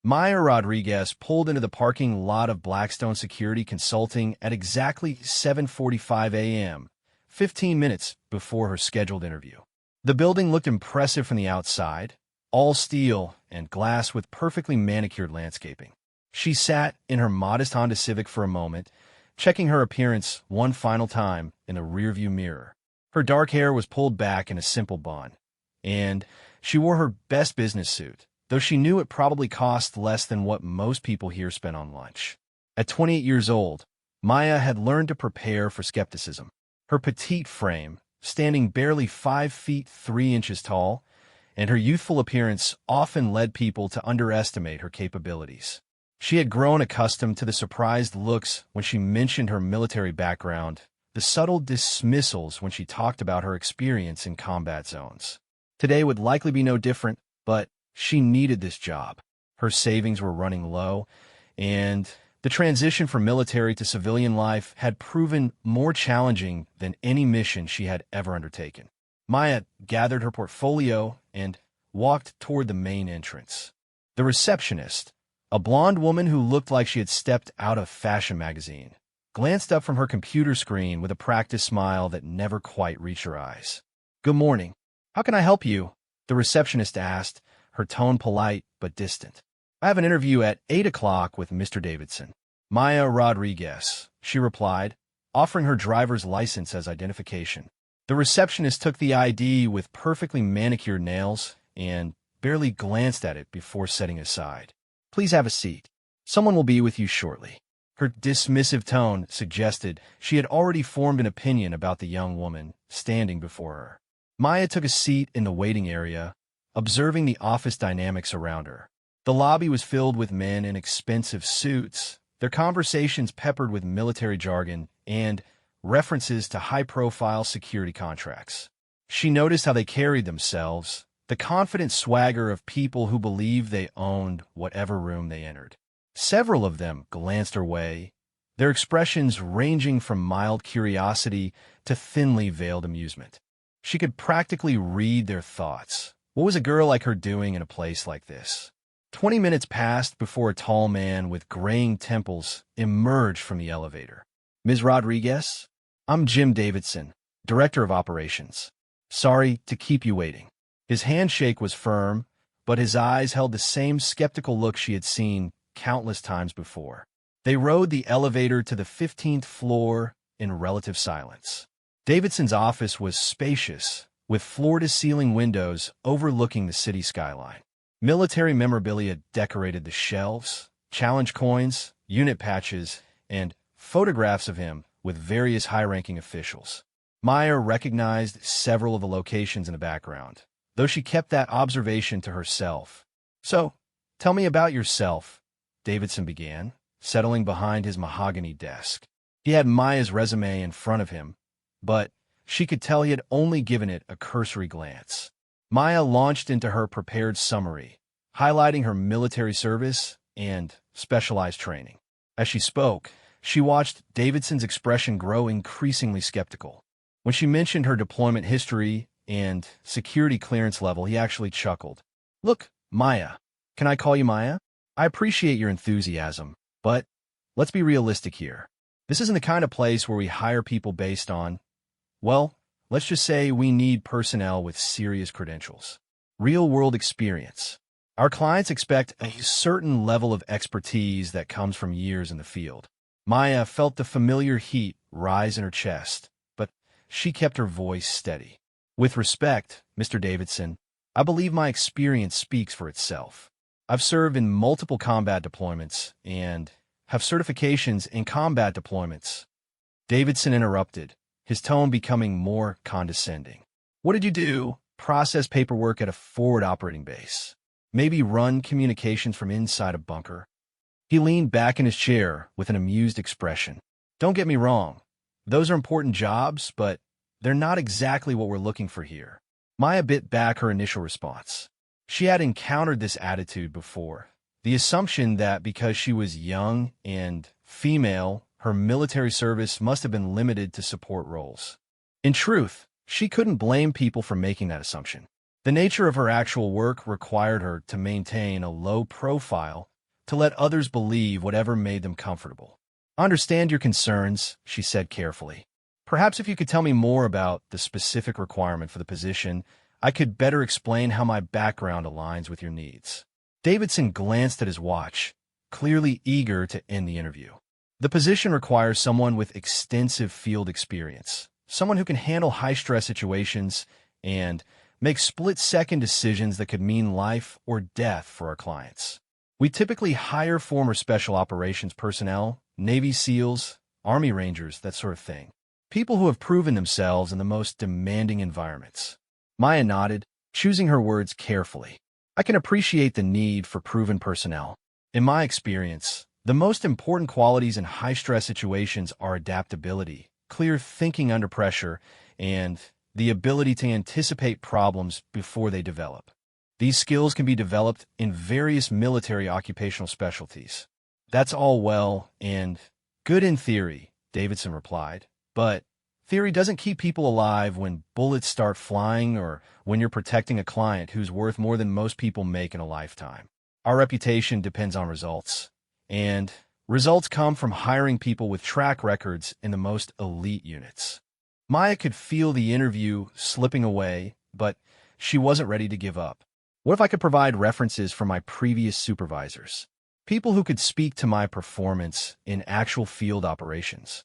Maya Rodriguez pulled into the parking lot of Blackstone Security Consulting at exactly 7:45 a.m., 15 minutes before her scheduled interview. The building looked impressive from the outside, all steel and glass with perfectly manicured landscaping. She sat in her modest Honda Civic for a moment, checking her appearance one final time in the rearview mirror. Her dark hair was pulled back in a simple bun, and she wore her best business suit, though she knew it probably cost less than what most people here spend on lunch. At 28 years old, Maya had learned to prepare for skepticism. Her petite frame, standing barely 5 feet 3 inches tall, and her youthful appearance often led people to underestimate her capabilities. She had grown accustomed to the surprised looks when she mentioned her military background, the subtle dismissals when she talked about her experience in combat zones. Today would likely be no different, but she needed this job. Her savings were running low, and the transition from military to civilian life had proven more challenging than any mission she had ever undertaken. Maya gathered her portfolio and walked toward the main entrance. The receptionist, a blonde woman who looked like she had stepped out of a fashion magazine, glanced up from her computer screen with a practiced smile that never quite reached her eyes. "Good morning. How can I help you?" the receptionist asked, her tone polite but distant. "I have an interview at 8 o'clock with Mr. Davidson." "Maya Rodriguez," she replied, offering her driver's license as identification. The receptionist took the ID with perfectly manicured nails and barely glanced at it before setting it aside. "Please have a seat. Someone will be with you shortly." Her dismissive tone suggested she had already formed an opinion about the young woman standing before her. Maya took a seat in the waiting area, observing the office dynamics around her. The lobby was filled with men in expensive suits, their conversations peppered with military jargon and references to high-profile security contracts. She noticed how they carried themselves, the confident swagger of people who believed they owned whatever room they entered. Several of them glanced her way, their expressions ranging from mild curiosity to thinly veiled amusement. She could practically read their thoughts. What was a girl like her doing in a place like this? 20 minutes passed before a tall man with graying temples emerged from the elevator. "Ms. Rodriguez, I'm Jim Davidson, Director of Operations. Sorry to keep you waiting." His handshake was firm, but his eyes held the same skeptical look she had seen countless times before. They rode the elevator to the 15th floor in relative silence. Davidson's office was spacious, with floor-to-ceiling windows overlooking the city skyline. Military memorabilia decorated the shelves, challenge coins, unit patches, and photographs of him with various high-ranking officials. Maya recognized several of the locations in the background, though she kept that observation to herself. "So, tell me about yourself," Davidson began, settling behind his mahogany desk. He had Maya's resume in front of him, but she could tell he had only given it a cursory glance. Maya launched into her prepared summary, highlighting her military service and specialized training. As she spoke, she watched Davidson's expression grow increasingly skeptical. When she mentioned her deployment history and security clearance level, he actually chuckled. "Look, Maya, can I call you Maya? I appreciate your enthusiasm, but let's be realistic here. This isn't the kind of place where we hire people based on, well, let's just say we need personnel with serious credentials, real-world experience. Our clients expect a certain level of expertise that comes from years in the field." Maya felt the familiar heat rise in her chest, but she kept her voice steady. "With respect, Mr. Davidson, I believe my experience speaks for itself. I've served in multiple combat deployments and have certifications in combat deployments." Davidson interrupted, his tone becoming more condescending. "What did you do? Process paperwork at a forward operating base? Maybe run communications from inside a bunker?" He leaned back in his chair with an amused expression. "Don't get me wrong. Those are important jobs, but they're not exactly what we're looking for here." Maya bit back her initial response. She had encountered this attitude before, the assumption that because she was young and female, her military service must have been limited to support roles. In truth, she couldn't blame people for making that assumption. The nature of her actual work required her to maintain a low profile to let others believe whatever made them comfortable. "I understand your concerns," she said carefully. "Perhaps if you could tell me more about the specific requirement for the position, I could better explain how my background aligns with your needs." Davidson glanced at his watch, clearly eager to end the interview. The position requires someone with extensive field experience, someone who can handle high-stress situations and make split-second decisions that could mean life or death for our clients. We typically hire former special operations personnel, Navy SEALs, Army Rangers, that sort of thing. People who have proven themselves in the most demanding environments. Maya nodded, choosing her words carefully. "I can appreciate the need for proven personnel. In my experience, the most important qualities in high-stress situations are adaptability, clear thinking under pressure, and the ability to anticipate problems before they develop. These skills can be developed in various military occupational specialties." "That's all well and good in theory," Davidson replied, "but theory doesn't keep people alive when bullets start flying or when you're protecting a client who's worth more than most people make in a lifetime. Our reputation depends on results, and results come from hiring people with track records in the most elite units." Maya could feel the interview slipping away, but she wasn't ready to give up. "What if I could provide references from my previous supervisors? People who could speak to my performance in actual field operations?"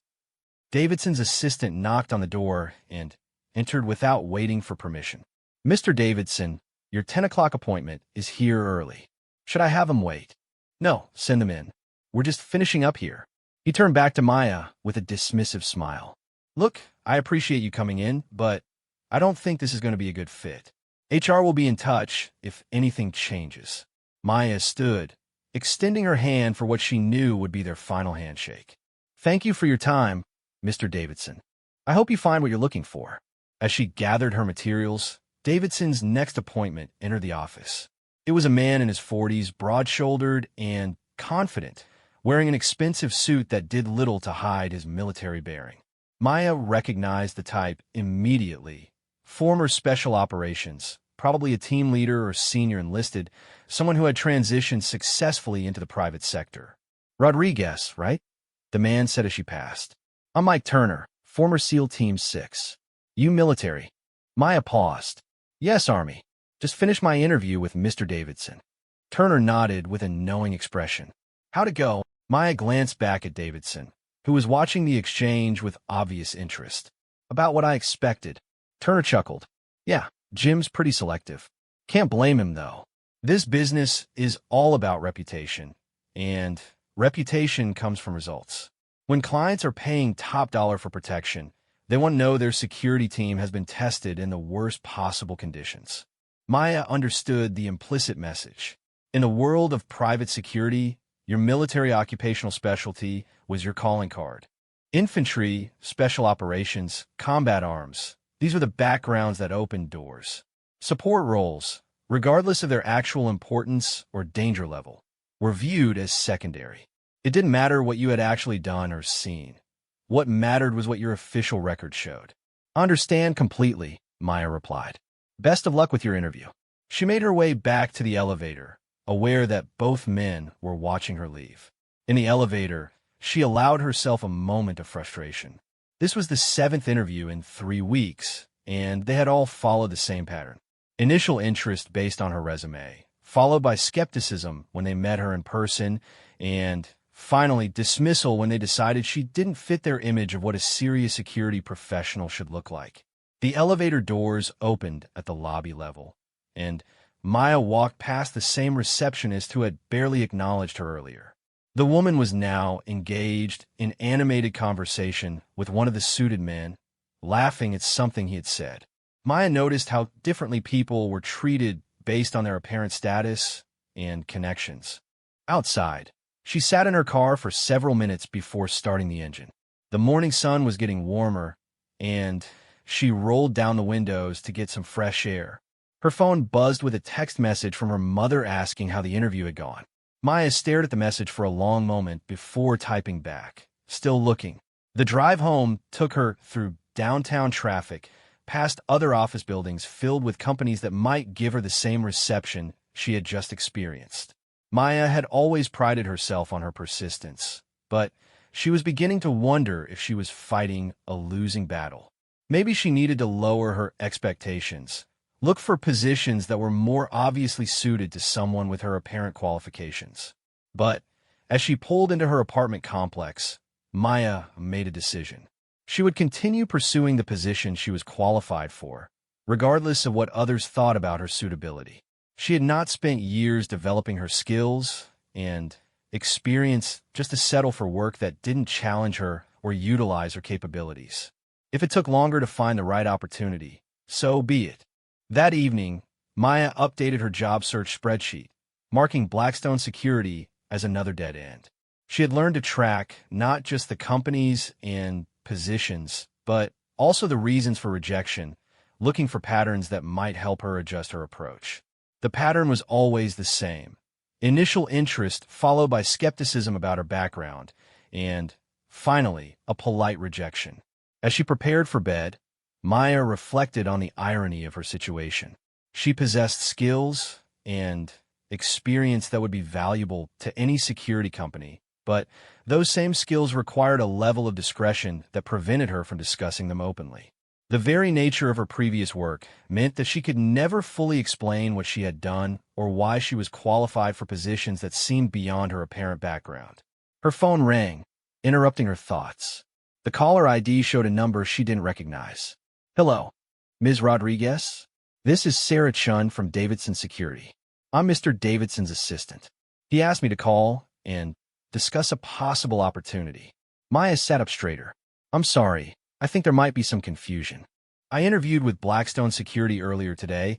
Davidson's assistant knocked on the door and entered without waiting for permission. "Mr. Davidson, your 10 o'clock appointment is here early. Should I have him wait?" "No, send him in. We're just finishing up here." He turned back to Maya with a dismissive smile. "Look, I appreciate you coming in, but I don't think this is going to be a good fit. HR will be in touch if anything changes." Maya stood, extending her hand for what she knew would be their final handshake. "Thank you for your time, Mr. Davidson. I hope you find what you're looking for." As she gathered her materials, Davidson's next appointment entered the office. It was a man in his 40s, broad-shouldered and confident, wearing an expensive suit that did little to hide his military bearing. Maya recognized the type immediately. Former special operations, probably a team leader or senior enlisted, someone who had transitioned successfully into the private sector. "Rodriguez, right?" the man said as she passed. "I'm Mike Turner, former SEAL Team 6. You military?" Maya paused. "Yes, Army. Just finished my interview with Mr. Davidson." Turner nodded with a knowing expression. "How'd it go?" Maya glanced back at Davidson, who was watching the exchange with obvious interest. "About what I expected." Turner chuckled. "Yeah, Jim's pretty selective. Can't blame him, though. This business is all about reputation, and reputation comes from results. When clients are paying top dollar for protection, they want to know their security team has been tested in the worst possible conditions." Maya understood the implicit message. In the world of private security, your military occupational specialty was your calling card. Infantry, special operations, combat arms, these were the backgrounds that opened doors. Support roles, regardless of their actual importance or danger level, were viewed as secondary. It didn't matter what you had actually done or seen. What mattered was what your official record showed. "I understand completely," Maya replied. "Best of luck with your interview." She made her way back to the elevator, aware that both men were watching her leave. In the elevator, she allowed herself a moment of frustration. This was the 7th interview in 3 weeks, and they had all followed the same pattern. Initial interest based on her resume, followed by skepticism when they met her in person, and finally dismissal when they decided she didn't fit their image of what a serious security professional should look like. The elevator doors opened at the lobby level, and Maya walked past the same receptionist who had barely acknowledged her earlier. The woman was now engaged in animated conversation with one of the suited men, laughing at something he had said. Maya noticed how differently people were treated based on their apparent status and connections. Outside, she sat in her car for several minutes before starting the engine. The morning sun was getting warmer, and she rolled down the windows to get some fresh air. Her phone buzzed with a text message from her mother asking how the interview had gone. Maya stared at the message for a long moment before typing back, still looking. The drive home took her through downtown traffic, past other office buildings filled with companies that might give her the same reception she had just experienced. Maya had always prided herself on her persistence, but she was beginning to wonder if she was fighting a losing battle. Maybe she needed to lower her expectations, look for positions that were more obviously suited to someone with her apparent qualifications. But as she pulled into her apartment complex, Maya made a decision. She would continue pursuing the position she was qualified for, regardless of what others thought about her suitability. She had not spent years developing her skills and experience just to settle for work that didn't challenge her or utilize her capabilities. If it took longer to find the right opportunity, so be it. That evening, Maya updated her job search spreadsheet, marking Blackstone Security as another dead end. She had learned to track not just the companies and positions, but also the reasons for rejection, looking for patterns that might help her adjust her approach. The pattern was always the same. Initial interest followed by skepticism about her background, and, finally, a polite rejection. As she prepared for bed, Maya reflected on the irony of her situation. She possessed skills and experience that would be valuable to any security company, but those same skills required a level of discretion that prevented her from discussing them openly. The very nature of her previous work meant that she could never fully explain what she had done or why she was qualified for positions that seemed beyond her apparent background. Her phone rang, interrupting her thoughts. The caller ID showed a number she didn't recognize. "Hello, Ms. Rodriguez? This is Sarah Chun from Davidson Security. I'm Mr. Davidson's assistant. He asked me to call and discuss a possible opportunity." Maya sat up straighter. "I'm sorry. I think there might be some confusion. I interviewed with Blackstone Security earlier today,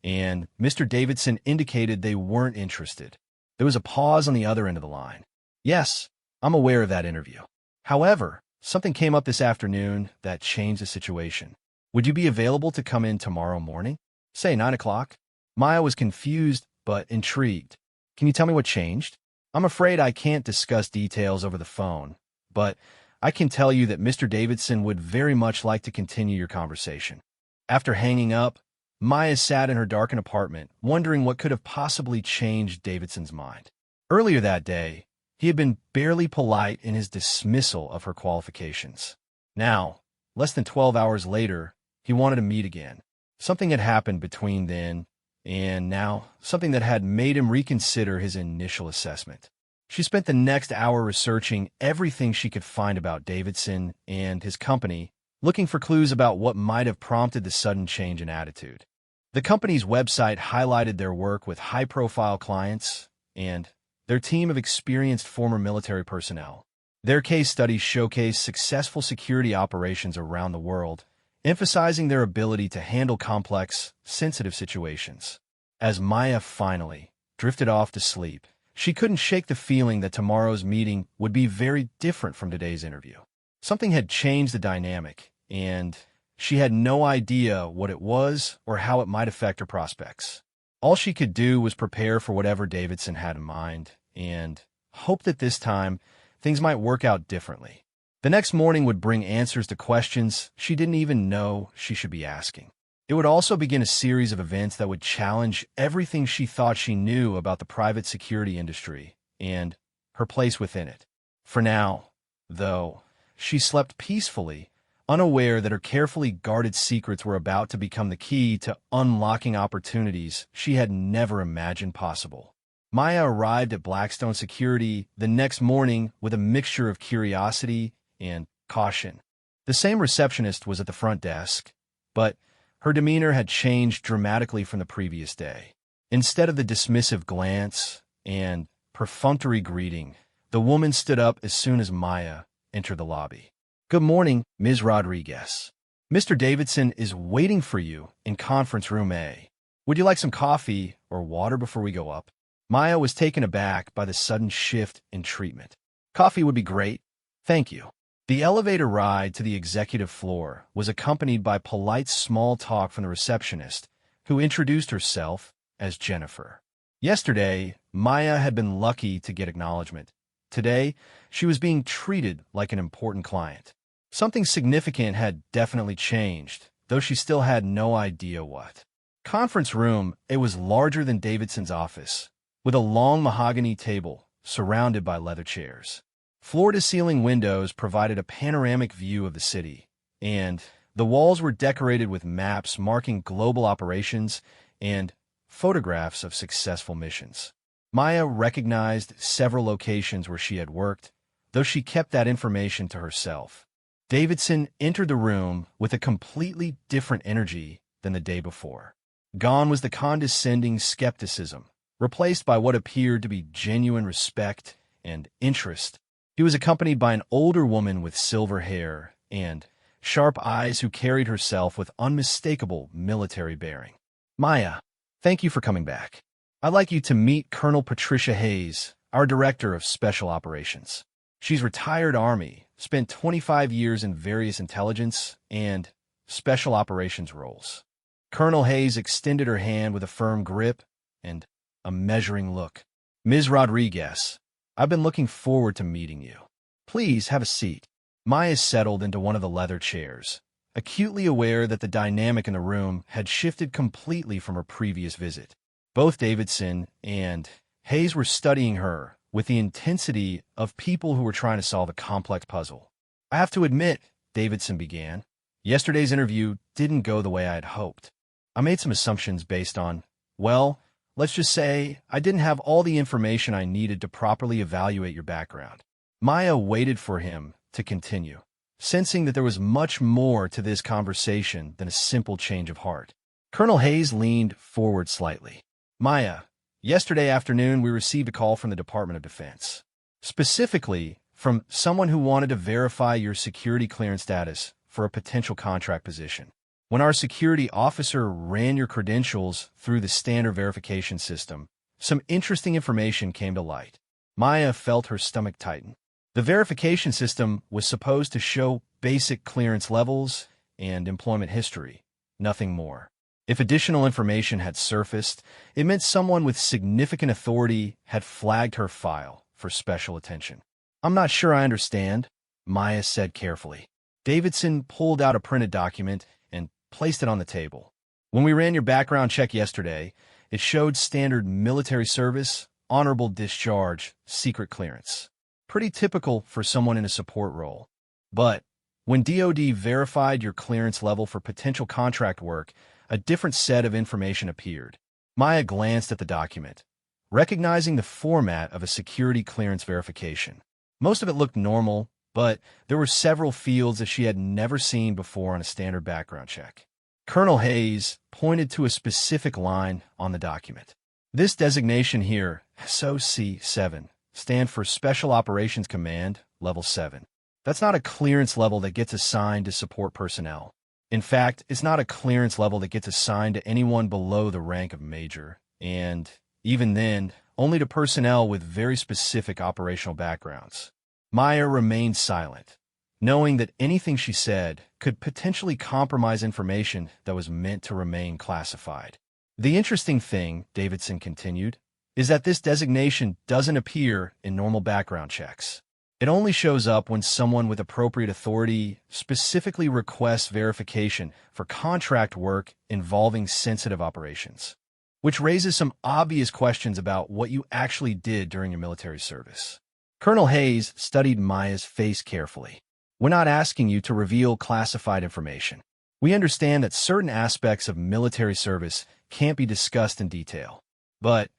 and Mr. Davidson indicated they weren't interested." There was a pause on the other end of the line. "Yes, I'm aware of that interview. However, something came up this afternoon that changed the situation. Would you be available to come in tomorrow morning? Say 9 o'clock? Maya was confused but intrigued. "Can you tell me what changed?" "I'm afraid I can't discuss details over the phone, but I can tell you that Mr. Davidson would very much like to continue your conversation." After hanging up, Maya sat in her darkened apartment, wondering what could have possibly changed Davidson's mind. Earlier that day, he had been barely polite in his dismissal of her qualifications. Now, less than 12 hours later, he wanted to meet again. Something had happened between then and now, something that had made him reconsider his initial assessment. She spent the next hour researching everything she could find about Davidson and his company, looking for clues about what might have prompted the sudden change in attitude. The company's website highlighted their work with high-profile clients and their team of experienced former military personnel. Their case studies showcased successful security operations around the world, emphasizing their ability to handle complex, sensitive situations. As Maya finally drifted off to sleep, she couldn't shake the feeling that tomorrow's meeting would be very different from today's interview. Something had changed the dynamic, and she had no idea what it was or how it might affect her prospects. All she could do was prepare for whatever Davidson had in mind, and hope that this time things might work out differently. The next morning would bring answers to questions she didn't even know she should be asking. It would also begin a series of events that would challenge everything she thought she knew about the private security industry and her place within it. For now, though, she slept peacefully, unaware that her carefully guarded secrets were about to become the key to unlocking opportunities she had never imagined possible. Maya arrived at Blackstone Security the next morning with a mixture of curiosity and caution. The same receptionist was at the front desk, but her demeanor had changed dramatically from the previous day. Instead of the dismissive glance and perfunctory greeting, the woman stood up as soon as Maya entered the lobby. "Good morning, Ms. Rodriguez. Mr. Davidson is waiting for you in conference room A. Would you like some coffee or water before we go up?" Maya was taken aback by the sudden shift in treatment. "Coffee would be great, thank you." The elevator ride to the executive floor was accompanied by polite small talk from the receptionist, who introduced herself as Jennifer. Yesterday, Maya had been lucky to get acknowledgement. Today, she was being treated like an important client. Something significant had definitely changed, though she still had no idea what. Conference room, it was larger than Davidson's office, with a long mahogany table surrounded by leather chairs. Floor-to-ceiling windows provided a panoramic view of the city, and the walls were decorated with maps marking global operations and photographs of successful missions. Maya recognized several locations where she had worked, though she kept that information to herself. Davidson entered the room with a completely different energy than the day before. Gone was the condescending skepticism, replaced by what appeared to be genuine respect and interest. He was accompanied by an older woman with silver hair and sharp eyes who carried herself with unmistakable military bearing. "Maya, thank you for coming back. I'd like you to meet Colonel Patricia Hayes, our Director of Special Operations. She's retired Army, spent 25 years in various intelligence and special operations roles." Colonel Hayes extended her hand with a firm grip and a measuring look. "Ms. Rodriguez, I've been looking forward to meeting you. Please have a seat." Maya settled into one of the leather chairs, acutely aware that the dynamic in the room had shifted completely from her previous visit. Both Davidson and Hayes were studying her with the intensity of people who were trying to solve a complex puzzle. "I have to admit," Davidson began, "yesterday's interview didn't go the way I had hoped. I made some assumptions based on, well, let's just say I didn't have all the information I needed to properly evaluate your background." Maya waited for him to continue, sensing that there was much more to this conversation than a simple change of heart. Colonel Hayes leaned forward slightly. "Maya, yesterday afternoon we received a call from the Department of Defense, specifically from someone who wanted to verify your security clearance status for a potential contract position. When our security officer ran your credentials through the standard verification system, some interesting information came to light." Maya felt her stomach tighten. The verification system was supposed to show basic clearance levels and employment history, nothing more. If additional information had surfaced, it meant someone with significant authority had flagged her file for special attention. "I'm not sure I understand," Maya said carefully. Davidson pulled out a printed document and placed it on the table. "When we ran your background check yesterday, it showed standard military service, honorable discharge, secret clearance. Pretty typical for someone in a support role. But when DoD verified your clearance level for potential contract work, a different set of information appeared." Maya glanced at the document, recognizing the format of a security clearance verification. Most of it looked normal, but there were several fields that she had never seen before on a standard background check. Colonel Hayes pointed to a specific line on the document. "This designation here, SOC-7, stand for Special Operations Command, Level 7. That's not a clearance level that gets assigned to support personnel. In fact, it's not a clearance level that gets assigned to anyone below the rank of major, and even then, only to personnel with very specific operational backgrounds." Maya remained silent, knowing that anything she said could potentially compromise information that was meant to remain classified. "The interesting thing," Davidson continued, "is that this designation doesn't appear in normal background checks. It only shows up when someone with appropriate authority specifically requests verification for contract work involving sensitive operations, which raises some obvious questions about what you actually did during your military service." Colonel Hayes studied Maya's face carefully. "We're not asking you to reveal classified information. We understand that certain aspects of military service can't be discussed in detail, but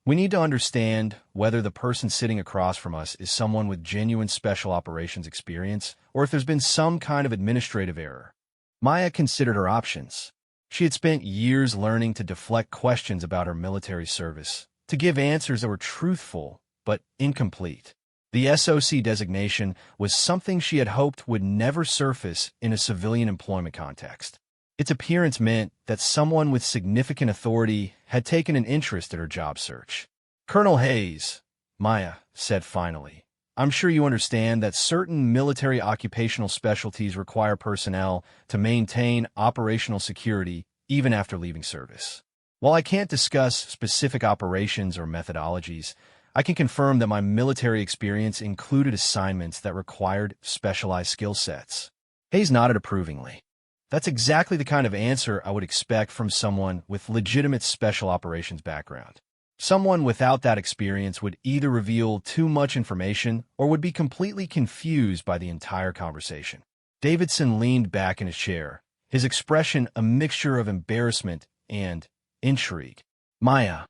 we need to understand whether the person sitting across from us is someone with genuine special operations experience or if there's been some kind of administrative error." Maya considered her options. She had spent years learning to deflect questions about her military service, to give answers that were truthful but incomplete. The SOC designation was something she had hoped would never surface in a civilian employment context. Its appearance meant that someone with significant authority had taken an interest in her job search. "Colonel Hayes," Maya said finally, "I'm sure you understand that certain military occupational specialties require personnel to maintain operational security even after leaving service. While I can't discuss specific operations or methodologies, I can confirm that my military experience included assignments that required specialized skill sets." Hayes nodded approvingly. That's exactly the kind of answer I would expect from someone with legitimate special operations background. Someone without that experience would either reveal too much information or would be completely confused by the entire conversation. Davidson leaned back in his chair, his expression a mixture of embarrassment and intrigue. Maya,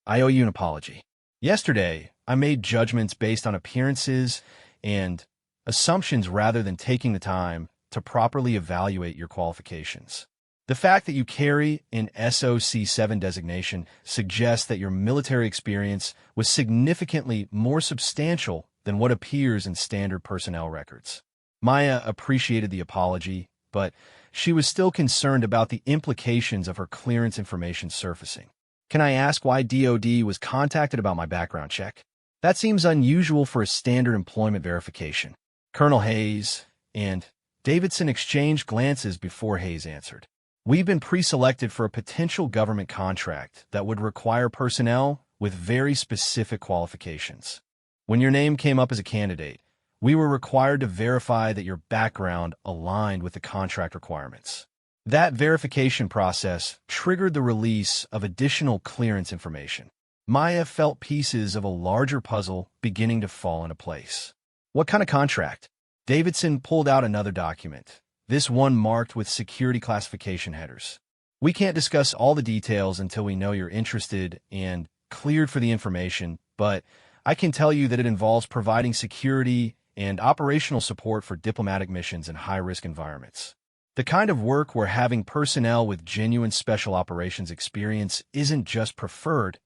I owe you an apology. Yesterday, I made judgments based on appearances and assumptions rather than taking the time to properly evaluate your qualifications. The fact that you carry an SOC-7 designation suggests that your military experience was significantly more substantial than what appears in standard personnel records. Maya appreciated the apology, but she was still concerned about the implications of her clearance information surfacing. Can I ask why DoD was contacted about my background check? That seems unusual for a standard employment verification. Colonel Hayes and Davidson exchanged glances before Hayes answered. We've been pre-selected for a potential government contract that would require personnel with very specific qualifications. When your name came up as a candidate, we were required to verify that your background aligned with the contract requirements. That verification process triggered the release of additional clearance information. Maya felt pieces of a larger puzzle beginning to fall into place. What kind of contract? Davidson pulled out another document, this one marked with security classification headers. We can't discuss all the details until we know you're interested and cleared for the information, but I can tell you that it involves providing security and operational support for diplomatic missions in high-risk environments. The kind of work where having personnel with genuine special operations experience isn't just preferred,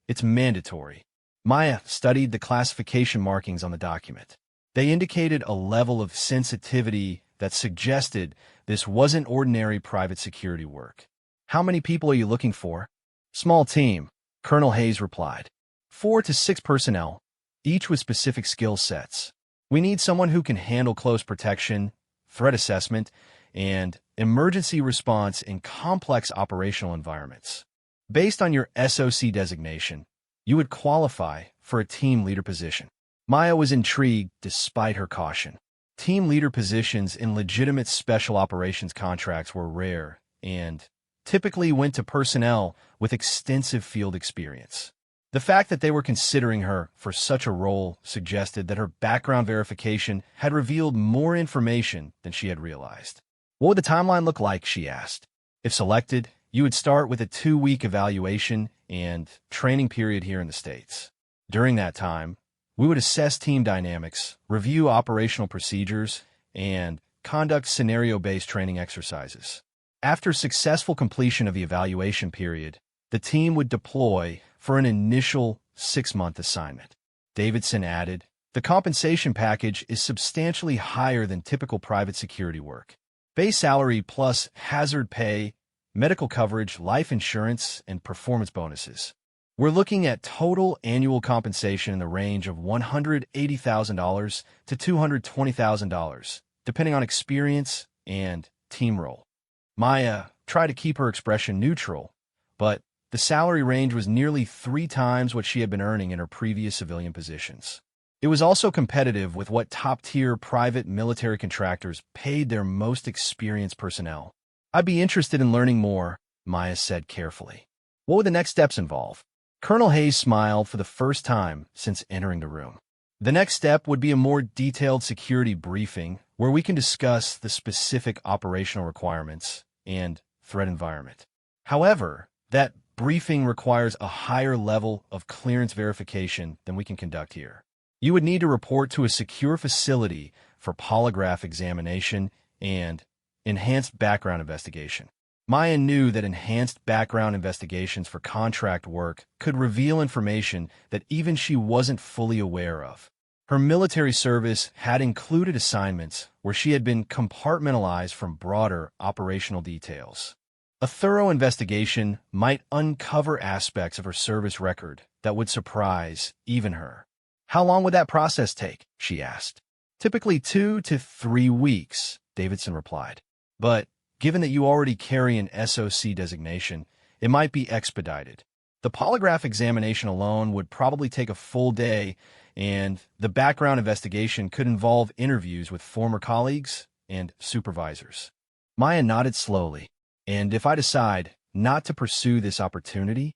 it's mandatory. Maya studied the classification markings on the document. They indicated a level of sensitivity that suggested this wasn't ordinary private security work. How many people are you looking for? Small team, Colonel Hayes replied. 4 to 6 personnel, each with specific skill sets. We need someone who can handle close protection, threat assessment, and emergency response in complex operational environments. Based on your SOC designation, you would qualify for a team leader position. Maya was intrigued despite her caution. Team leader positions in legitimate special operations contracts were rare and typically went to personnel with extensive field experience. The fact that they were considering her for such a role suggested that her background verification had revealed more information than she had realized. What would the timeline look like, she asked. If selected, you would start with a 2-week evaluation and training period here in the States. During that time, we would assess team dynamics, review operational procedures, and conduct scenario-based training exercises. After successful completion of the evaluation period, the team would deploy for an initial 6-month assignment. Davidson added, the compensation package is substantially higher than typical private security work. Base salary plus hazard pay, medical coverage, life insurance, and performance bonuses. We're looking at total annual compensation in the range of $180,000 to $220,000, depending on experience and team role. Maya tried to keep her expression neutral, but the salary range was nearly 3 times what she had been earning in her previous civilian positions. It was also competitive with what top-tier private military contractors paid their most experienced personnel. I'd be interested in learning more, Maya said carefully. What would the next steps involve? Colonel Hayes smiled for the first time since entering the room. The next step would be a more detailed security briefing where we can discuss the specific operational requirements and threat environment. However, that briefing requires a higher level of clearance verification than we can conduct here. You would need to report to a secure facility for polygraph examination and enhanced background investigation. Maya knew that enhanced background investigations for contract work could reveal information that even she wasn't fully aware of. Her military service had included assignments where she had been compartmentalized from broader operational details. A thorough investigation might uncover aspects of her service record that would surprise even her. How long would that process take? She asked. Typically 2 to 3 weeks, Davidson replied. But given that you already carry an SOC designation, it might be expedited. The polygraph examination alone would probably take a full day, and the background investigation could involve interviews with former colleagues and supervisors. Maya nodded slowly. And if I decide not to pursue this opportunity?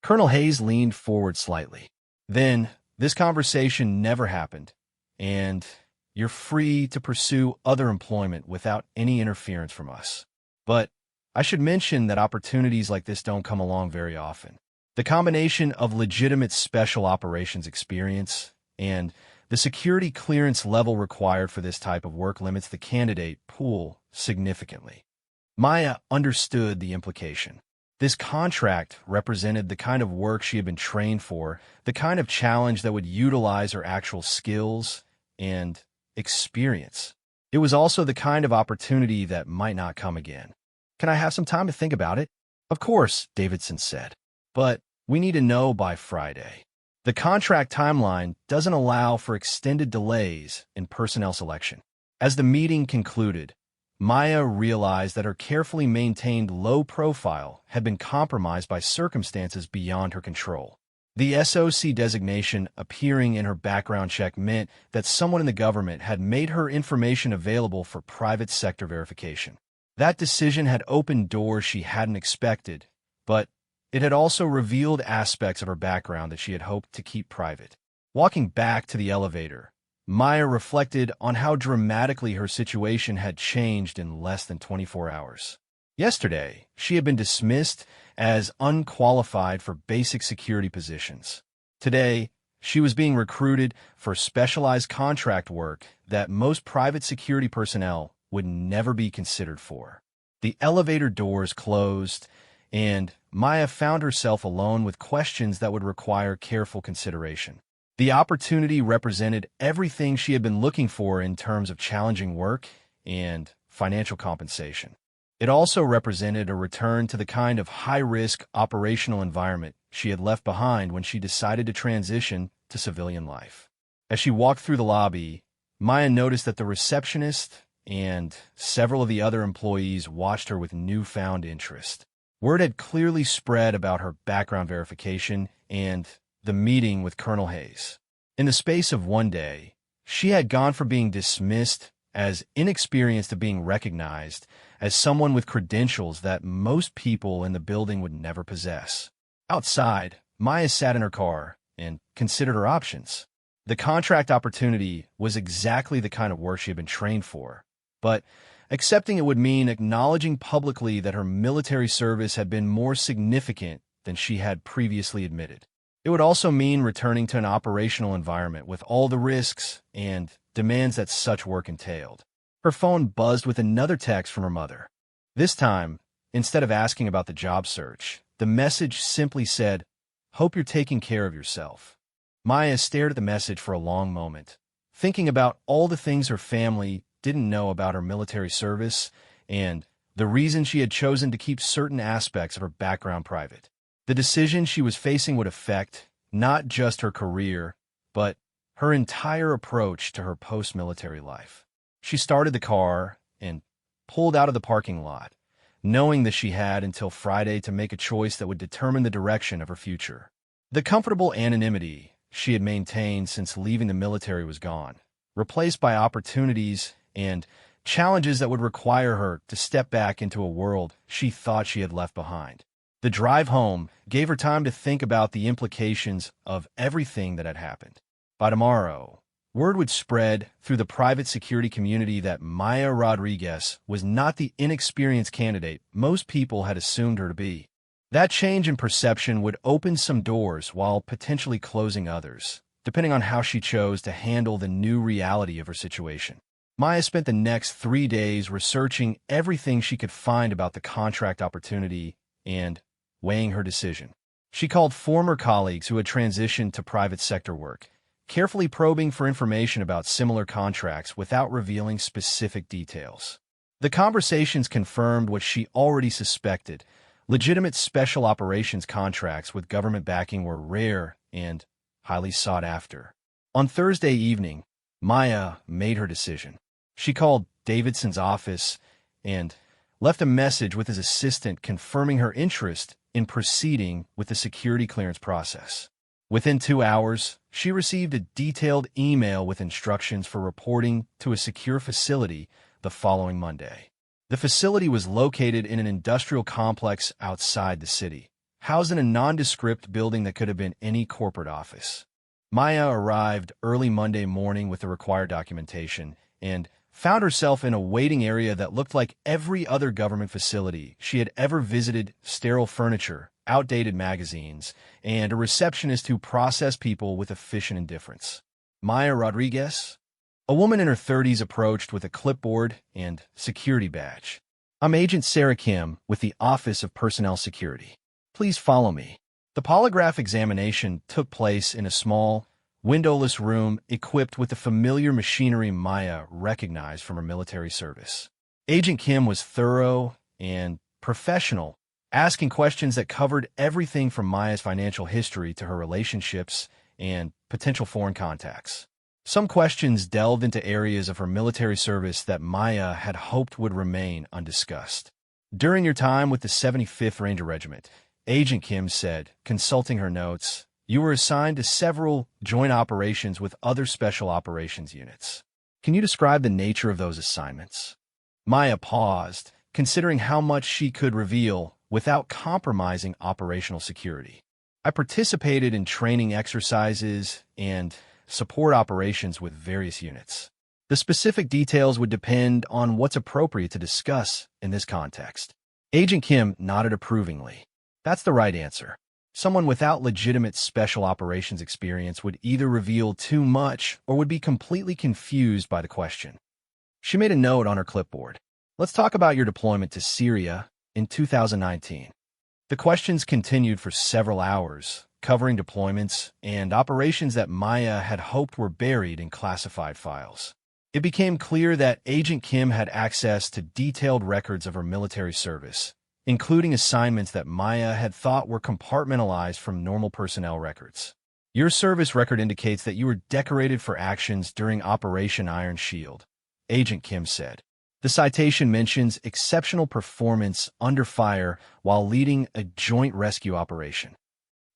Colonel Hayes leaned forward slightly. Then, this conversation never happened, and you're free to pursue other employment without any interference from us. But I should mention that opportunities like this don't come along very often. The combination of legitimate special operations experience and the security clearance level required for this type of work limits the candidate pool significantly. Maya understood the implication. This contract represented the kind of work she had been trained for, the kind of challenge that would utilize her actual skills and experience. It was also the kind of opportunity that might not come again. Can I have some time to think about it? Of course, Davidson said. But we need to know by Friday. The contract timeline doesn't allow for extended delays in personnel selection. As the meeting concluded, Maya realized that her carefully maintained low profile had been compromised by circumstances beyond her control. The SOC designation appearing in her background check meant that someone in the government had made her information available for private sector verification. That decision had opened doors she hadn't expected, but it had also revealed aspects of her background that she had hoped to keep private. Walking back to the elevator, Maya reflected on how dramatically her situation had changed in less than 24 hours. Yesterday, she had been dismissed as unqualified for basic security positions. Today, she was being recruited for specialized contract work that most private security personnel would never be considered for. The elevator doors closed, and Maya found herself alone with questions that would require careful consideration. The opportunity represented everything she had been looking for in terms of challenging work and financial compensation. It also represented a return to the kind of high-risk operational environment she had left behind when she decided to transition to civilian life. As she walked through the lobby, Maya noticed that the receptionist and several of the other employees watched her with newfound interest. Word had clearly spread about her background verification and the meeting with Colonel Hayes. In the space of one day, she had gone from being dismissed as inexperienced to being recognized as someone with credentials that most people in the building would never possess. Outside, Maya sat in her car and considered her options. The contract opportunity was exactly the kind of work she had been trained for, but accepting it would mean acknowledging publicly that her military service had been more significant than she had previously admitted. It would also mean returning to an operational environment with all the risks and demands that such work entailed. Her phone buzzed with another text from her mother. This time, instead of asking about the job search, the message simply said, "Hope you're taking care of yourself." Maya stared at the message for a long moment, thinking about all the things her family didn't know about her military service and the reason she had chosen to keep certain aspects of her background private. The decision she was facing would affect not just her career, but her entire approach to her post-military life. She started the car and pulled out of the parking lot, knowing that she had until Friday to make a choice that would determine the direction of her future. The comfortable anonymity she had maintained since leaving the military was gone, replaced by opportunities and challenges that would require her to step back into a world she thought she had left behind. The drive home gave her time to think about the implications of everything that had happened. By tomorrow, word would spread through the private security community that Maya Rodriguez was not the inexperienced candidate most people had assumed her to be. That change in perception would open some doors while potentially closing others, depending on how she chose to handle the new reality of her situation. Maya spent the next 3 days researching everything she could find about the contract opportunity and weighing her decision. She called former colleagues who had transitioned to private sector work, carefully probing for information about similar contracts without revealing specific details. The conversations confirmed what she already suspected. Legitimate special operations contracts with government backing were rare and highly sought after. On Thursday evening, Maya made her decision. She called Davidson's office and left a message with his assistant confirming her interest in proceeding with the security clearance process. Within 2 hours, she received a detailed email with instructions for reporting to a secure facility the following Monday. The facility was located in an industrial complex outside the city, housed in a nondescript building that could have been any corporate office. Maya arrived early Monday morning with the required documentation and found herself in a waiting area that looked like every other government facility she had ever visited: sterile furniture, outdated magazines, and a receptionist who processed people with efficient indifference. Maya Rodriguez, a woman in her 30s, approached with a clipboard and security badge. "I'm Agent Sarah Kim with the Office of Personnel Security. Please follow me." The polygraph examination took place in a small, windowless room equipped with the familiar machinery Maya recognized from her military service. Agent Kim was thorough and professional, asking questions that covered everything from Maya's financial history to her relationships and potential foreign contacts. Some questions delved into areas of her military service that Maya had hoped would remain undiscussed. "During your time with the 75th Ranger Regiment," Agent Kim said, consulting her notes, "you were assigned to several joint operations with other special operations units. Can you describe the nature of those assignments?" Maya paused, considering how much she could reveal without compromising operational security. "I participated in training exercises and support operations with various units. The specific details would depend on what's appropriate to discuss in this context." Agent Kim nodded approvingly. "That's the right answer. Someone without legitimate special operations experience would either reveal too much or would be completely confused by the question." She made a note on her clipboard. "Let's talk about your deployment to Syria in 2019. The questions continued for several hours, covering deployments and operations that Maya had hoped were buried in classified files. It became clear that Agent Kim had access to detailed records of her military service, including assignments that Maya had thought were compartmentalized from normal personnel records. "Your service record indicates that you were decorated for actions during Operation Iron Shield," Agent Kim said. "The citation mentions exceptional performance under fire while leading a joint rescue operation.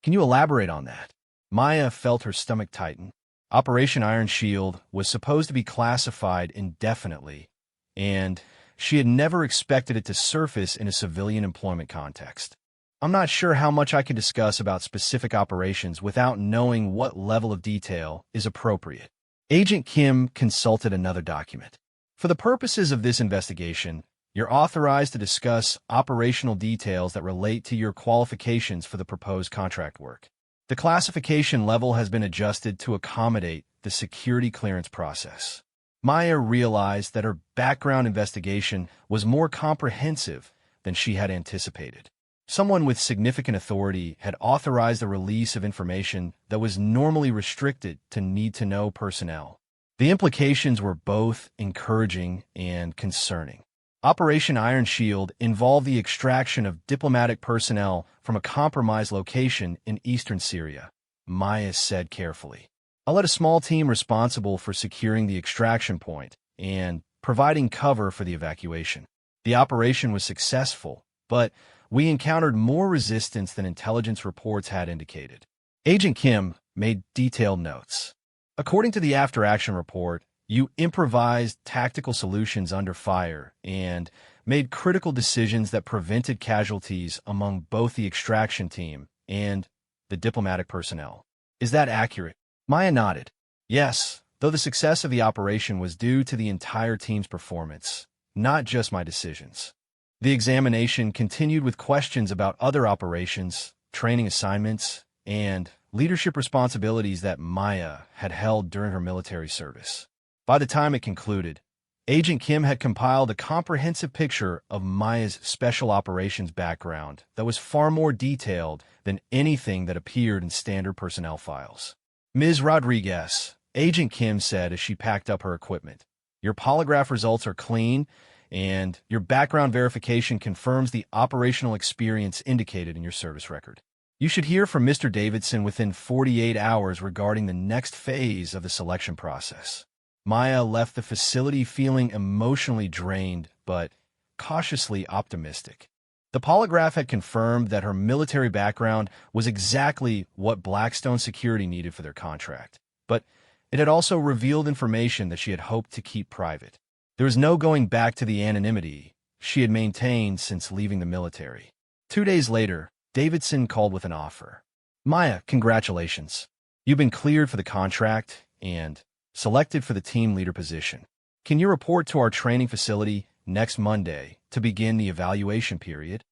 Can you elaborate on that?" Maya felt her stomach tighten. Operation Iron Shield was supposed to be classified indefinitely, and she had never expected it to surface in a civilian employment context. "I'm not sure how much I can discuss about specific operations without knowing what level of detail is appropriate." Agent Kim consulted another document. "For the purposes of this investigation, you're authorized to discuss operational details that relate to your qualifications for the proposed contract work. The classification level has been adjusted to accommodate the security clearance process." Maya realized that her background investigation was more comprehensive than she had anticipated. Someone with significant authority had authorized the release of information that was normally restricted to need-to-know personnel. The implications were both encouraging and concerning. Operation Iron Shield involved the extraction of diplomatic personnel from a compromised location in eastern Syria, Maya said carefully. "I led a small team responsible for securing the extraction point and providing cover for the evacuation. The operation was successful, but we encountered more resistance than intelligence reports had indicated." Agent Kim made detailed notes. "According to the after-action report, you improvised tactical solutions under fire and made critical decisions that prevented casualties among both the extraction team and the diplomatic personnel. Is that accurate?" Maya nodded. "Yes, though the success of the operation was due to the entire team's performance, not just my decisions." The examination continued with questions about other operations, training assignments, and leadership responsibilities that Maya had held during her military service. By the time it concluded, Agent Kim had compiled a comprehensive picture of Maya's special operations background that was far more detailed than anything that appeared in standard personnel files. "Ms. Rodriguez," Agent Kim said as she packed up her equipment, "your polygraph results are clean, and your background verification confirms the operational experience indicated in your service record. You should hear from Mr. Davidson within 48 hours regarding the next phase of the selection process." Maya left the facility feeling emotionally drained, but cautiously optimistic. The polygraph had confirmed that her military background was exactly what Blackstone Security needed for their contract, but it had also revealed information that she had hoped to keep private. There was no going back to the anonymity she had maintained since leaving the military. 2 days later, Davidson called with an offer. "Maya, congratulations. You've been cleared for the contract and selected for the team leader position. Can you report to our training facility next Monday to begin the evaluation period?"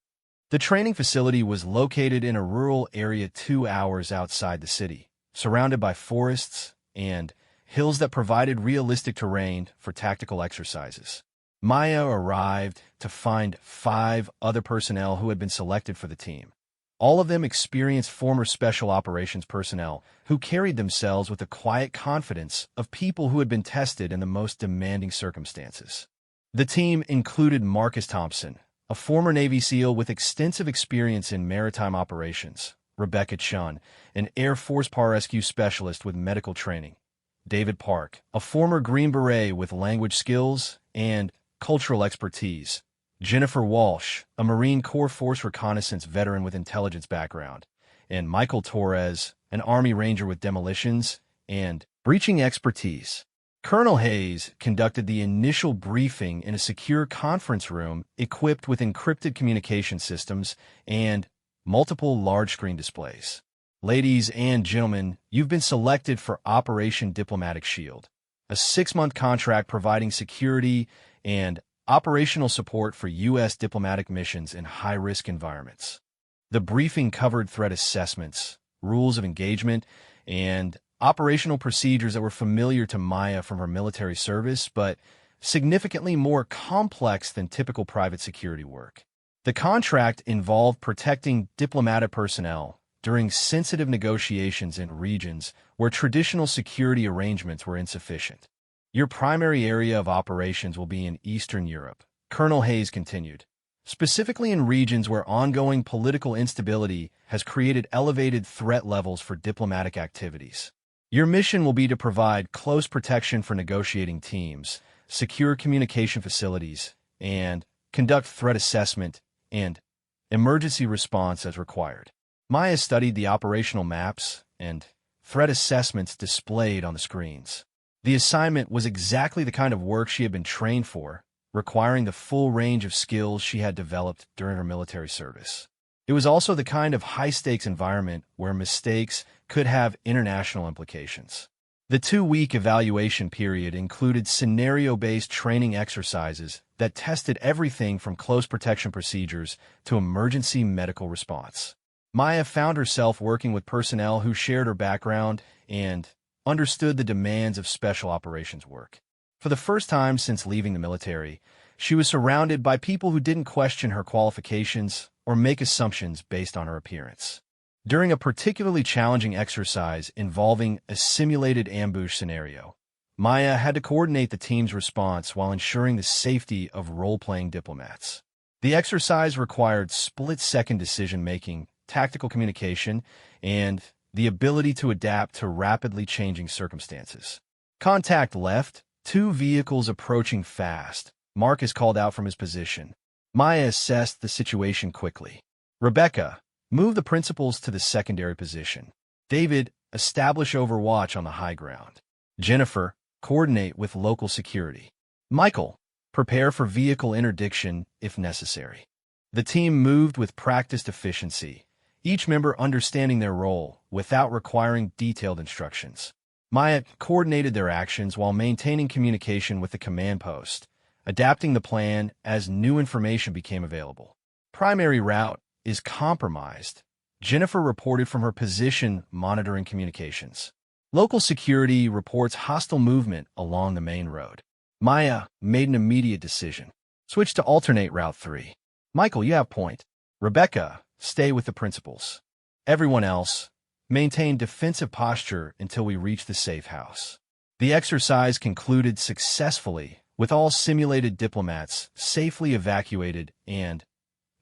The training facility was located in a rural area 2 hours outside the city, surrounded by forests and hills that provided realistic terrain for tactical exercises. Maya arrived to find 5 other personnel who had been selected for the team. All of them experienced former special operations personnel who carried themselves with the quiet confidence of people who had been tested in the most demanding circumstances. The team included Marcus Thompson, a former Navy SEAL with extensive experience in maritime operations; Rebecca Chun, an Air Force pararescue specialist with medical training; David Park, a former Green Beret with language skills and cultural expertise; Jennifer Walsh, a Marine Corps Force reconnaissance veteran with intelligence background; and Michael Torres, an Army Ranger with demolitions and breaching expertise. Colonel Hayes conducted the initial briefing in a secure conference room equipped with encrypted communication systems and multiple large-screen displays. "Ladies and gentlemen, you've been selected for Operation Diplomatic Shield, a 6-month contract providing security and operational support for U.S. diplomatic missions in high-risk environments." The briefing covered threat assessments, rules of engagement, and operational procedures that were familiar to Maya from her military service, but significantly more complex than typical private security work. The contract involved protecting diplomatic personnel during sensitive negotiations in regions where traditional security arrangements were insufficient. "Your primary area of operations will be in Eastern Europe," Colonel Hayes continued, "specifically in regions where ongoing political instability has created elevated threat levels for diplomatic activities. Your mission will be to provide close protection for negotiating teams, secure communication facilities, and conduct threat assessment and emergency response as required." Maya studied the operational maps and threat assessments displayed on the screens. The assignment was exactly the kind of work she had been trained for, requiring the full range of skills she had developed during her military service. It was also the kind of high-stakes environment where mistakes could have international implications. The 2-week evaluation period included scenario-based training exercises that tested everything from close protection procedures to emergency medical response. Maya found herself working with personnel who shared her background and understood the demands of special operations work. For the first time since leaving the military, she was surrounded by people who didn't question her qualifications or make assumptions based on her appearance. During a particularly challenging exercise involving a simulated ambush scenario, Maya had to coordinate the team's response while ensuring the safety of role-playing diplomats. The exercise required split-second decision-making, tactical communication, and the ability to adapt to rapidly changing circumstances. "Contact left, 2 vehicles approaching fast," Marcus called out from his position. Maya assessed the situation quickly. "Rebecca, move the principals to the secondary position. David, establish overwatch on the high ground. Jennifer, coordinate with local security. Michael, prepare for vehicle interdiction if necessary." The team moved with practiced efficiency, each member understanding their role without requiring detailed instructions. Maya coordinated their actions while maintaining communication with the command post, adapting the plan as new information became available. "Primary route is compromised," Jennifer reported from her position monitoring communications. "Local security reports hostile movement along the main road." Maya made an immediate decision. "Switch to alternate route 3. Michael, you have point. Rebecca, stay with the principals. Everyone else, maintain defensive posture until we reach the safe house." The exercise concluded successfully, with all simulated diplomats safely evacuated and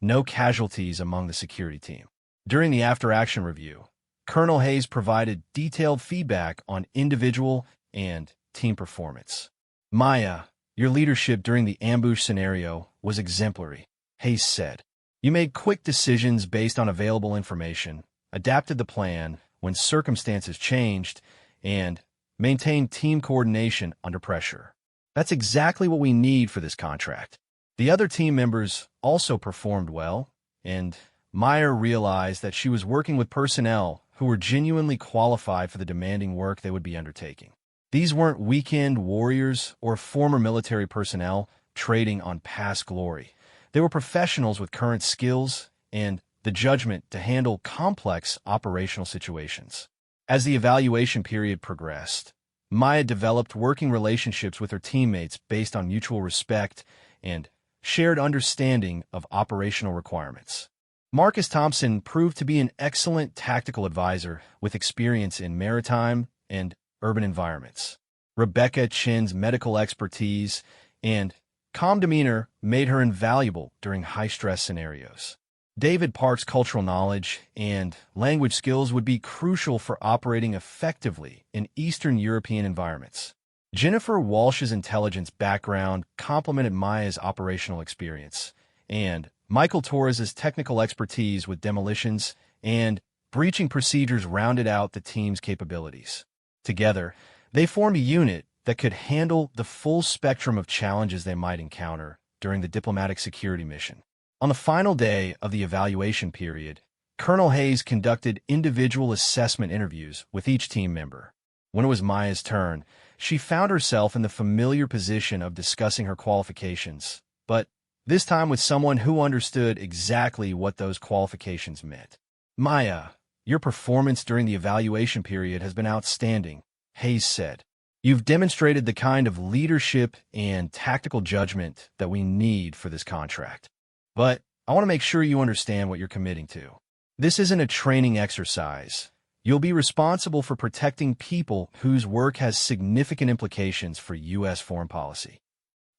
no casualties among the security team. During the after-action review, Colonel Hayes provided detailed feedback on individual and team performance. "Maya, your leadership during the ambush scenario was exemplary," Hayes said. "You made quick decisions based on available information, adapted the plan when circumstances changed, and maintained team coordination under pressure. That's exactly what we need for this contract." The other team members also performed well, and Maya realized that she was working with personnel who were genuinely qualified for the demanding work they would be undertaking. These weren't weekend warriors or former military personnel trading on past glory. They were professionals with current skills and the judgment to handle complex operational situations. As the evaluation period progressed, Maya developed working relationships with her teammates based on mutual respect and shared understanding of operational requirements. Marcus Thompson proved to be an excellent tactical advisor with experience in maritime and urban environments. Rebecca Chin's medical expertise and calm demeanor made her invaluable during high-stress scenarios. David Park's cultural knowledge and language skills would be crucial for operating effectively in Eastern European environments. Jennifer Walsh's intelligence background complemented Maya's operational experience, and Michael Torres's technical expertise with demolitions and breaching procedures rounded out the team's capabilities. Together, they formed a unit that could handle the full spectrum of challenges they might encounter during the diplomatic security mission. On the final day of the evaluation period, Colonel Hayes conducted individual assessment interviews with each team member. When it was Maya's turn, she found herself in the familiar position of discussing her qualifications, but this time with someone who understood exactly what those qualifications meant. "Maya, your performance during the evaluation period has been outstanding," Hayes said. "You've demonstrated the kind of leadership and tactical judgment that we need for this contract. But I want to make sure you understand what you're committing to. This isn't a training exercise. You'll be responsible for protecting people whose work has significant implications for U.S. foreign policy."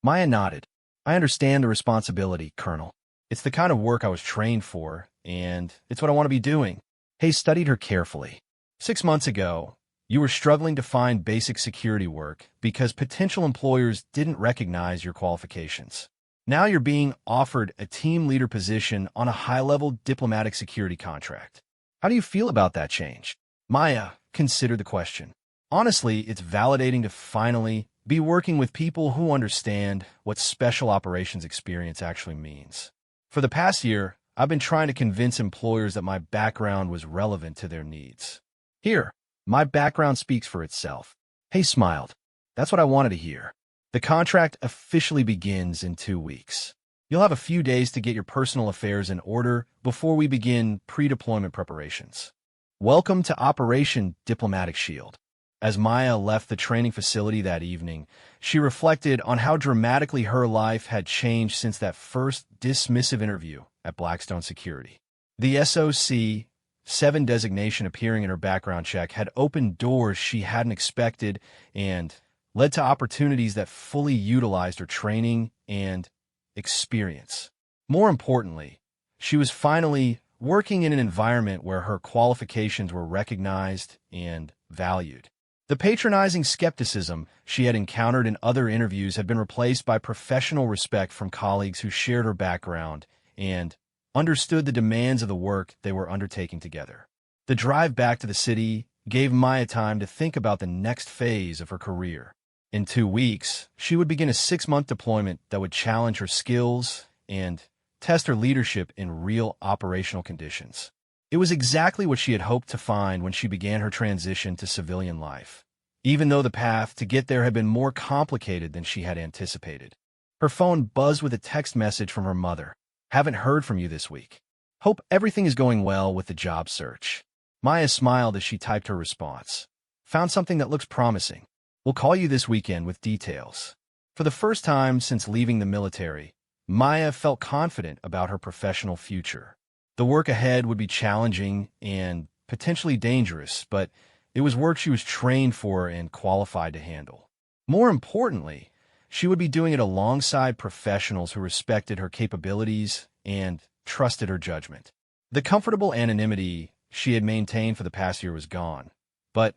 Maya nodded. "I understand the responsibility, Colonel. It's the kind of work I was trained for, and it's what I want to be doing." Hayes studied her carefully. 6 months ago, you were struggling to find basic security work because potential employers didn't recognize your qualifications. Now you're being offered a team leader position on a high-level diplomatic security contract. How do you feel about that change? Maya considered the question. "Honestly, it's validating to finally be working with people who understand what special operations experience actually means. For the past year, I've been trying to convince employers that my background was relevant to their needs. Here, my background speaks for itself." Hayes smiled. "That's what I wanted to hear. The contract officially begins in 2 weeks. You'll have a few days to get your personal affairs in order before we begin pre-deployment preparations. Welcome to Operation Diplomatic Shield." As Maya left the training facility that evening, she reflected on how dramatically her life had changed since that first dismissive interview at Blackstone Security. The SOC-7 designation appearing in her background check had opened doors she hadn't expected and led to opportunities that fully utilized her training and experience. More importantly, she was finally working in an environment where her qualifications were recognized and valued. The patronizing skepticism she had encountered in other interviews had been replaced by professional respect from colleagues who shared her background and understood the demands of the work they were undertaking together. The drive back to the city gave Maya time to think about the next phase of her career. In 2 weeks, she would begin a 6-month deployment that would challenge her skills and test her leadership in real operational conditions. It was exactly what she had hoped to find when she began her transition to civilian life, even though the path to get there had been more complicated than she had anticipated. Her phone buzzed with a text message from her mother. "Haven't heard from you this week. Hope everything is going well with the job search." Maya smiled as she typed her response. "Found something that looks promising. We'll call you this weekend with details." For the first time since leaving the military, Maya felt confident about her professional future. The work ahead would be challenging and potentially dangerous, but it was work she was trained for and qualified to handle. More importantly, she would be doing it alongside professionals who respected her capabilities and trusted her judgment. The comfortable anonymity she had maintained for the past year was gone, but